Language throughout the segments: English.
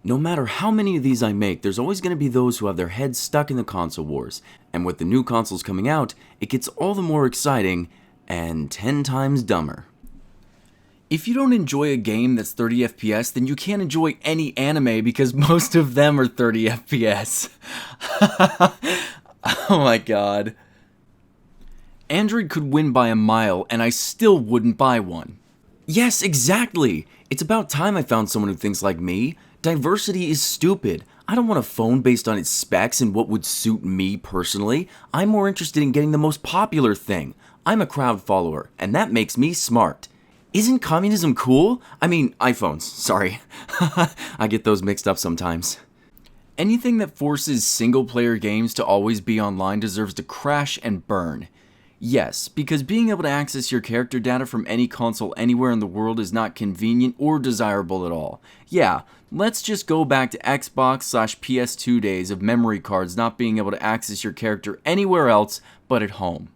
No matter how many of these I make, there's always going to be those who have their heads stuck in the console wars, and with the new consoles coming out, it gets all the more exciting and 10 times dumber. If you don't enjoy a game that's 30 FPS, then you can't enjoy any anime because most of them are 30 FPS. Oh my god. Android could win by a mile, and I still wouldn't buy one. Yes, exactly! It's about time I found someone who thinks like me. Diversity is stupid. I don't want a phone based on its specs and what would suit me personally. I'm more interested in getting the most popular thing. I'm a crowd follower, and that makes me smart. Isn't communism cool? I mean, iPhones, sorry. I get those mixed up sometimes. Anything that forces single-player games to always be online deserves to crash and burn. Yes, because being able to access your character data from any console anywhere in the world is not convenient or desirable at all. Yeah, let's just go back to Xbox/PS2 days of memory cards not being able to access your character anywhere else but at home.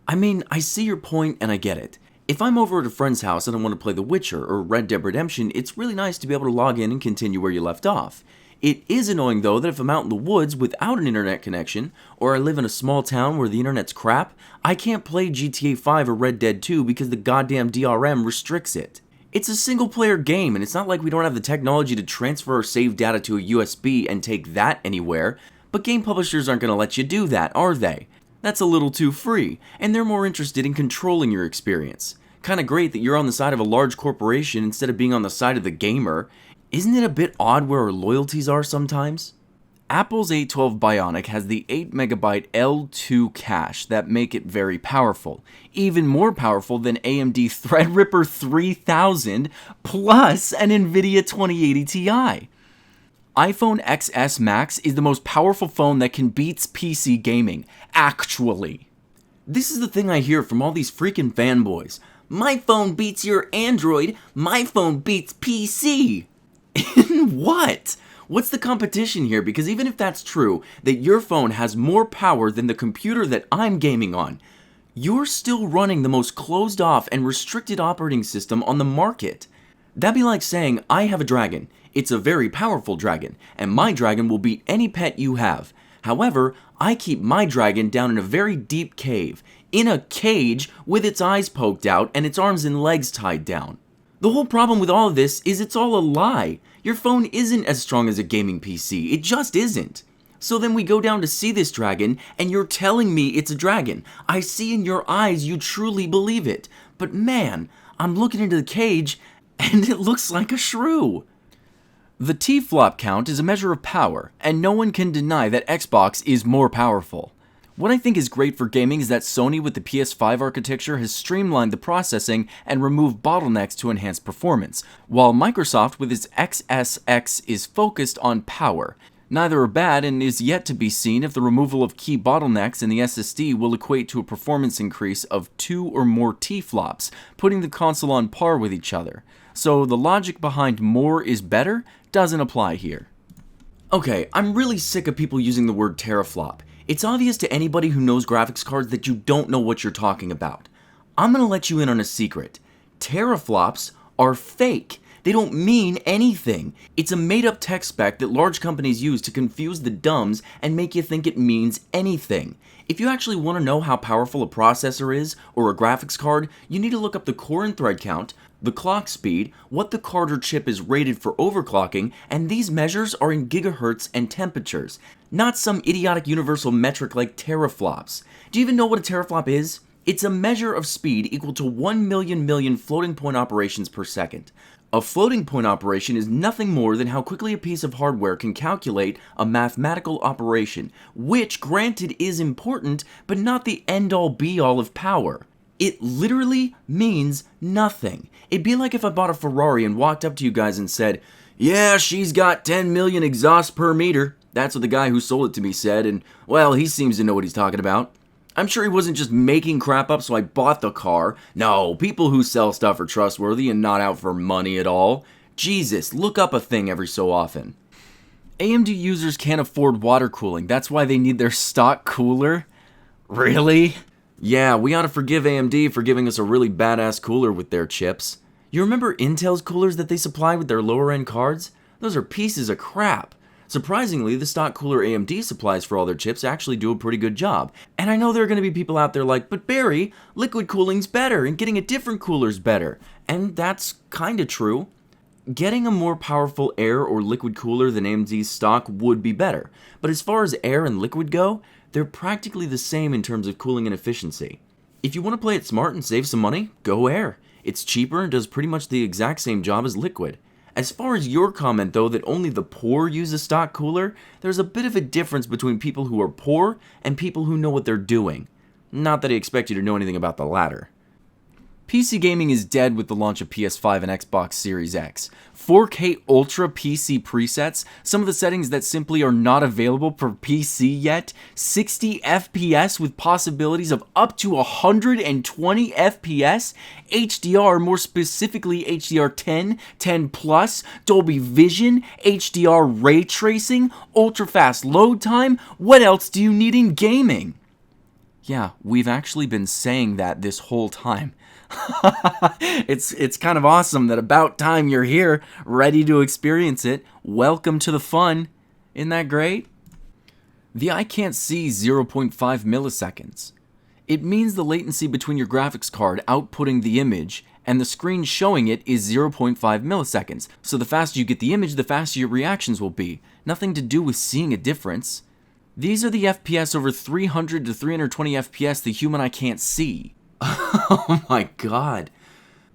I mean, I see your point and I get it. If I'm over at a friend's house and I want to play The Witcher or Red Dead Redemption, it's really nice to be able to log in and continue where you left off. It is annoying though that if I'm out in the woods without an internet connection, or I live in a small town where the internet's crap, I can't play GTA 5 or Red Dead 2 because the goddamn DRM restricts it. It's a single player game and it's not like we don't have the technology to transfer our saved data to a USB and take that anywhere, but game publishers aren't going to let you do that, are they? That's a little too free, and they're more interested in controlling your experience. Kinda great that you're on the side of a large corporation instead of being on the side of the gamer. Isn't it a bit odd where our loyalties are sometimes? Apple's A12 Bionic has the 8MB L2 cache that make it very powerful. Even more powerful than AMD Threadripper 3000 plus an NVIDIA 2080 Ti. iPhone XS Max is the most powerful phone that can beat PC gaming, actually. This is the thing I hear from all these freaking fanboys. My phone beats your Android, my phone beats PC. In what? What's the competition here? Because even if that's true, that your phone has more power than the computer that I'm gaming on, you're still running the most closed off and restricted operating system on the market. That'd be like saying, I have a dragon. It's a very powerful dragon, and my dragon will beat any pet you have. However, I keep my dragon down in a very deep cave, in a cage with its eyes poked out and its arms and legs tied down. The whole problem with all of this is it's all a lie. Your phone isn't as strong as a gaming PC. It just isn't. So then we go down to see this dragon, and you're telling me it's a dragon. I see in your eyes you truly believe it. But man, I'm looking into the cage, and it looks like a shrew. The T-flop count is a measure of power, and no one can deny that Xbox is more powerful. What I think is great for gaming is that Sony with the PS5 architecture has streamlined the processing and removed bottlenecks to enhance performance, while Microsoft with its XSX is focused on power. Neither are bad and is yet to be seen if the removal of key bottlenecks in the SSD will equate to a performance increase of 2 or more T-flops, putting the console on par with each other. So the logic behind more is better doesn't apply here. Okay, I'm really sick of people using the word teraflop. It's obvious to anybody who knows graphics cards that you don't know what you're talking about. I'm gonna let you in on a secret. Teraflops are fake. They don't mean anything. It's a made-up tech spec that large companies use to confuse the dumbs and make you think it means anything. If you actually want to know how powerful a processor is, or a graphics card, you need to look up the core and thread count, the clock speed, what the card or chip is rated for overclocking, and these measures are in gigahertz and temperatures, not some idiotic universal metric like teraflops. Do you even know what a teraflop is? It's a measure of speed equal to 1 million floating point operations per second. A floating point operation is nothing more than how quickly a piece of hardware can calculate a mathematical operation, which granted is important, but not the end-all be-all of power. It literally means nothing. It'd be like if I bought a Ferrari and walked up to you guys and said, yeah, she's got 10 million exhausts per meter. That's what the guy who sold it to me said, and, well, he seems to know what he's talking about. I'm sure he wasn't just making crap up so I bought the car. No, people who sell stuff are trustworthy and not out for money at all. Jesus, look up a thing every so often. AMD users can't afford water cooling, that's why they need their stock cooler? Really? Yeah, we ought to forgive AMD for giving us a really badass cooler with their chips. You remember Intel's coolers that they supply with their lower end cards? Those are pieces of crap. Surprisingly, the stock cooler AMD supplies for all their chips actually do a pretty good job. And I know there are going to be people out there like, but Barry, liquid cooling's better and getting a different cooler's better. And that's kinda true. Getting a more powerful air or liquid cooler than AMD's stock would be better. But as far as air and liquid go, they're practically the same in terms of cooling and efficiency. If you want to play it smart and save some money, go air. It's cheaper and does pretty much the exact same job as liquid. As far as your comment though that only the poor use a stock cooler, there's a bit of a difference between people who are poor and people who know what they're doing. Not that I expect you to know anything about the latter. PC gaming is dead with the launch of PS5 and Xbox Series X. 4K Ultra PC presets, some of the settings that simply are not available for PC yet, 60 FPS with possibilities of up to 120 FPS, HDR, more specifically HDR10, 10 Plus, Dolby Vision, HDR ray tracing, ultra fast load time. What else do you need in gaming? Yeah, we've actually been saying that this whole time. It's kind of awesome that about time you're here, ready to experience it. Welcome to the fun. Isn't that great? The eye can't see 0.5 milliseconds. It means the latency between your graphics card outputting the image and the screen showing it is 0.5 milliseconds. So the faster you get the image, the faster your reactions will be. Nothing to do with seeing a difference. These are the FPS over 300 to 320 FPS the human eye can't see. Oh my god.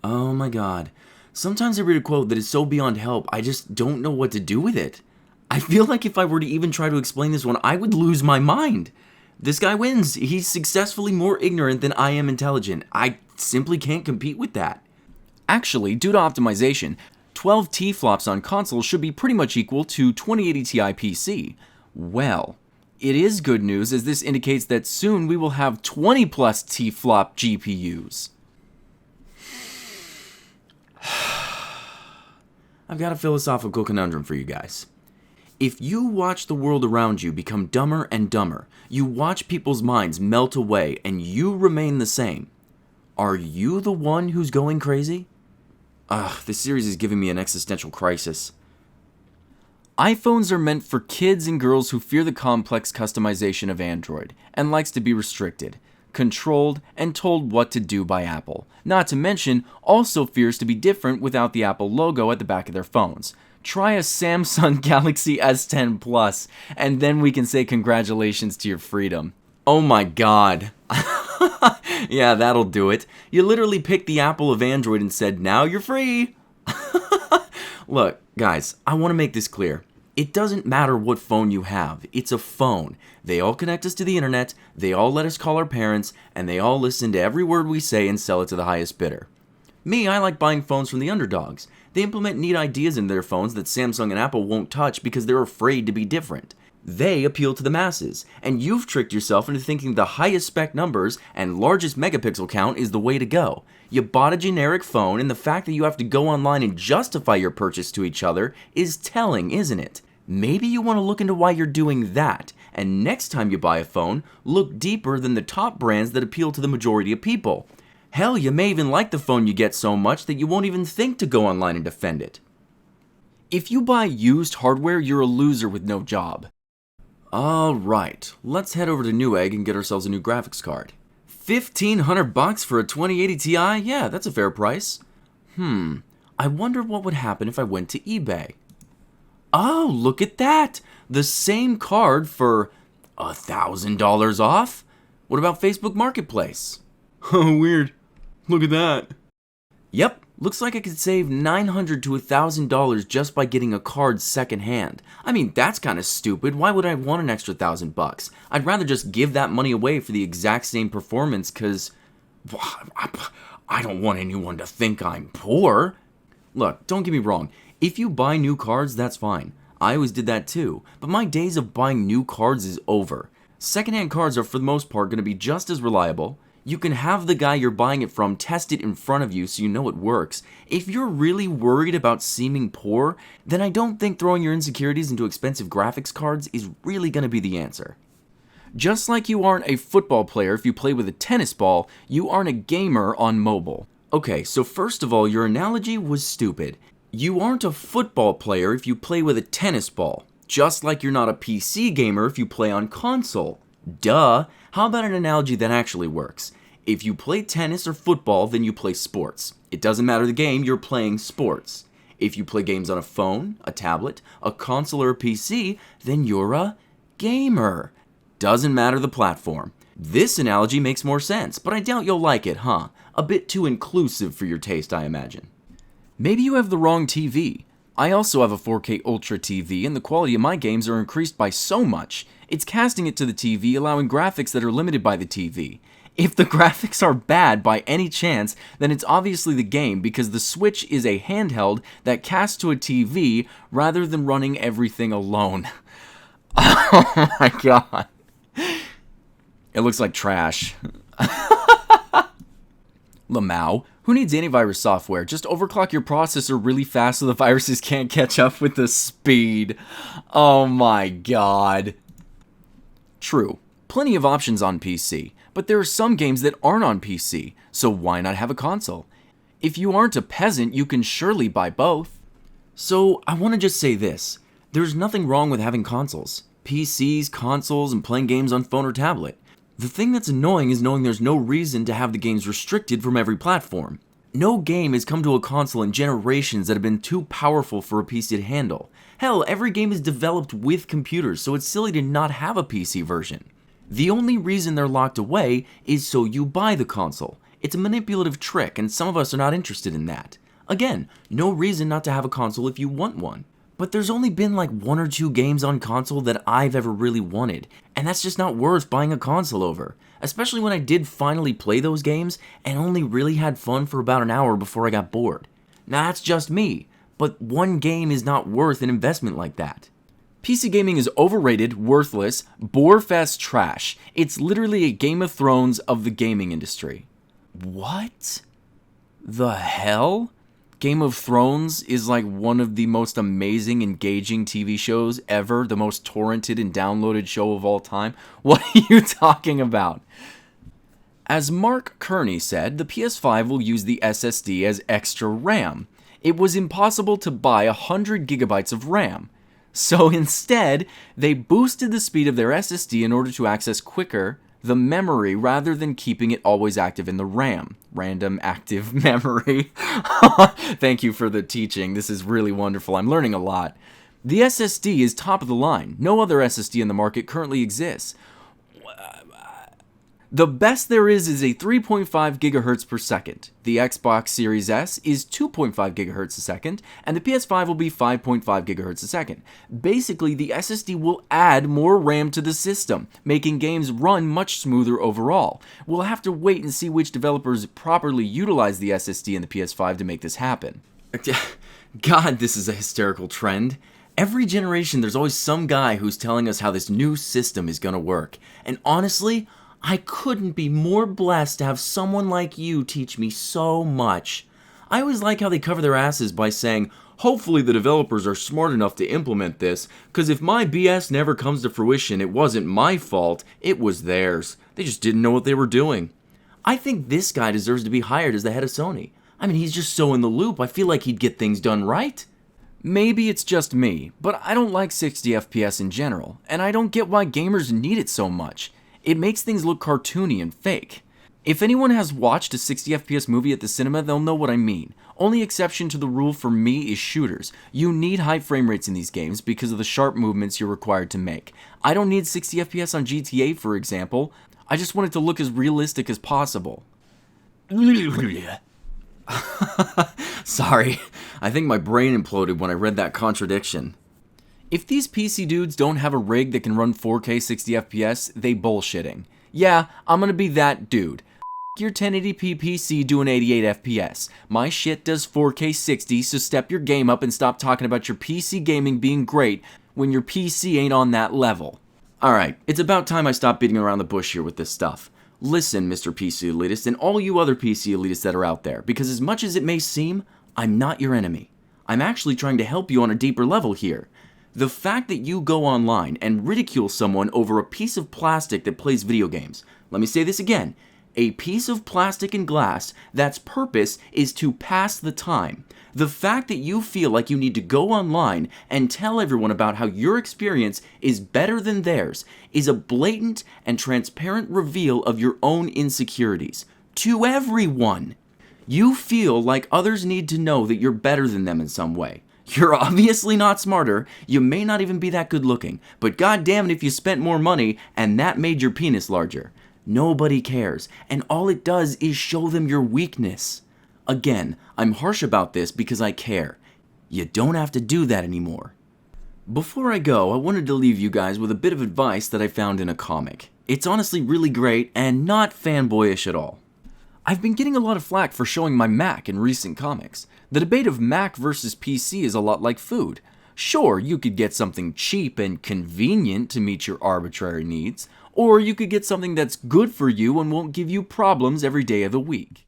Oh my god. Sometimes I read a quote that is so beyond help, I just don't know what to do with it. I feel like if I were to even try to explain this one, I would lose my mind. This guy wins. He's successfully more ignorant than I am intelligent. I simply can't compete with that. Actually, due to optimization, 12 T-flops on consoles should be pretty much equal to 2080 Ti PC. Well, it is good news as this indicates that soon we will have 20 plus T-flop GPUs. I've got a philosophical conundrum for you guys. If you watch the world around you become dumber and dumber, you watch people's minds melt away and you remain the same, are you the one who's going crazy? This series is giving me an existential crisis. iPhones are meant for kids and girls who fear the complex customization of Android and likes to be restricted, controlled, and told what to do by Apple. Not to mention, also fears to be different without the Apple logo at the back of their phones. Try a Samsung Galaxy S10 Plus, and then we can say congratulations to your freedom. Oh my god. Yeah, that'll do it. You literally picked the Apple of Android and said, now you're free. Look, guys, I want to make this clear. It doesn't matter what phone you have. It's a phone. They all connect us to the internet, they all let us call our parents, and they all listen to every word we say and sell it to the highest bidder. Me, I like buying phones from the underdogs. They implement neat ideas in their phones that Samsung and Apple won't touch because they're afraid to be different. They appeal to the masses, and you've tricked yourself into thinking the highest spec numbers and largest megapixel count is the way to go. You bought a generic phone, and the fact that you have to go online and justify your purchase to each other is telling, isn't it? Maybe you want to look into why you're doing that, and next time you buy a phone, look deeper than the top brands that appeal to the majority of people. Hell, you may even like the phone you get so much that you won't even think to go online and defend it. If you buy used hardware, you're a loser with no job. Alright, let's head over to Newegg and get ourselves a new graphics card. $1,500 for a 2080 Ti? Yeah, that's a fair price. I wonder what would happen if I went to eBay. Oh, look at that! The same card for $1,000 off? What about Facebook Marketplace? Oh, weird. Look at that. Yep, looks like I could save $900 to $1,000 just by getting a card secondhand. I mean, that's kind of stupid. Why would I want an extra $1,000? I'd rather just give that money away for the exact same performance because I don't want anyone to think I'm poor. Look, don't get me wrong. If you buy new cards, that's fine. I always did that too. But my days of buying new cards is over. Secondhand cards are for the most part going to be just as reliable. You can have the guy you're buying it from test it in front of you so you know it works. If you're really worried about seeming poor, then I don't think throwing your insecurities into expensive graphics cards is really going to be the answer. Just like you aren't a football player if you play with a tennis ball, you aren't a gamer on mobile. Okay, so first of all, your analogy was stupid. You aren't a football player if you play with a tennis ball, just like you're not a PC gamer if you play on console. Duh! How about an analogy that actually works? If you play tennis or football, then you play sports. It doesn't matter the game, you're playing sports. If you play games on a phone, a tablet, a console, or a PC, then you're a gamer. Doesn't matter the platform. This analogy makes more sense, but I doubt you'll like it, huh? A bit too inclusive for your taste, I imagine. Maybe you have the wrong TV. I also have a 4K Ultra TV, and the quality of my games are increased by so much. It's casting it to the TV, allowing graphics that are limited by the TV. If the graphics are bad by any chance, then it's obviously the game, because the Switch is a handheld that casts to a TV rather than running everything alone. Oh my god. It looks like trash. Lamau, who needs antivirus software? Just overclock your processor really fast so the viruses can't catch up with the speed. Oh my god. True, plenty of options on PC, but there are some games that aren't on PC, so why not have a console? If you aren't a peasant, you can surely buy both. So I want to just say this, there's nothing wrong with having consoles. PCs, consoles, and playing games on phone or tablet. The thing that's annoying is knowing there's no reason to have the games restricted from every platform. No game has come to a console in generations that have been too powerful for a PC to handle. Hell, every game is developed with computers, so it's silly to not have a PC version. The only reason they're locked away is so you buy the console. It's a manipulative trick, and some of us are not interested in that. Again, no reason not to have a console if you want one. But there's only been like 1 or 2 games on console that I've ever really wanted, and that's just not worth buying a console over. Especially when I did finally play those games, and only really had fun for about an hour before I got bored. Now that's just me, but one game is not worth an investment like that. PC gaming is overrated, worthless, bore-fest trash. It's literally a Game of Thrones of the gaming industry. What the hell? Game of Thrones is like one of the most amazing, engaging TV shows ever, the most torrented and downloaded show of all time. What are you talking about? As Mark Kearney said, the PS5 will use the SSD as extra RAM. It was impossible to buy 100 gigabytes of RAM. So instead, they boosted the speed of their SSD in order to access quicker the memory rather than keeping it always active in the RAM. Random active memory. Thank you for the teaching. This is really wonderful. I'm learning a lot. The SSD is top of the line. No other SSD in the market currently exists. The best there is a 3.5 gigahertz per second. The Xbox Series S is 2.5 gigahertz a second, and the PS5 will be 5.5 gigahertz a second. Basically, the SSD will add more RAM to the system, making games run much smoother overall. We'll have to wait and see which developers properly utilize the SSD in the PS5 to make this happen. God, this is a hysterical trend. Every generation, there's always some guy who's telling us how this new system is gonna work. And honestly, I couldn't be more blessed to have someone like you teach me so much. I always like how they cover their asses by saying, hopefully the developers are smart enough to implement this, cause if my BS never comes to fruition, it wasn't my fault, it was theirs. They just didn't know what they were doing. I think this guy deserves to be hired as the head of Sony. I mean, he's just so in the loop, I feel like he'd get things done right. Maybe it's just me, but I don't like 60 FPS in general, and I don't get why gamers need it so much. It makes things look cartoony and fake. If anyone has watched a 60 FPS movie at the cinema, they'll know what I mean. Only exception to the rule for me is shooters. You need high frame rates in these games because of the sharp movements you're required to make. I don't need 60 FPS on GTA, for example. I just want it to look as realistic as possible. Sorry, I think my brain imploded when I read that contradiction. If these PC dudes don't have a rig that can run 4K 60 FPS, they bullshitting. Yeah, I'm gonna be that dude. Your 1080p PC doing 88 FPS. My shit does 4K 60, so step your game up and stop talking about your PC gaming being great when your PC ain't on that level. Alright, it's about time I stop beating around the bush here with this stuff. Listen, Mr. PC Elitist, and all you other PC Elitists that are out there, because as much as it may seem, I'm not your enemy. I'm actually trying to help you on a deeper level here. The fact that you go online and ridicule someone over a piece of plastic that plays video games, let me say this again, A piece of plastic and glass that's purpose is to pass the time. The fact that you feel like you need to go online and tell everyone about how your experience is better than theirs is a blatant and transparent reveal of your own insecurities. To everyone. You feel like others need to know that you're better than them in some way. You're obviously not smarter, you may not even be that good looking, but goddamn it if you spent more money and that made your penis larger. Nobody cares, and all it does is show them your weakness. Again, I'm harsh about this because I care. You don't have to do that anymore. Before I go, I wanted to leave you guys with a bit of advice that I found in a comic. It's honestly really great and not fanboyish at all. I've been getting a lot of flack for showing my Mac in recent comics. The debate of Mac versus PC is a lot like food. Sure, you could get something cheap and convenient to meet your arbitrary needs, or you could get something that's good for you and won't give you problems every day of the week.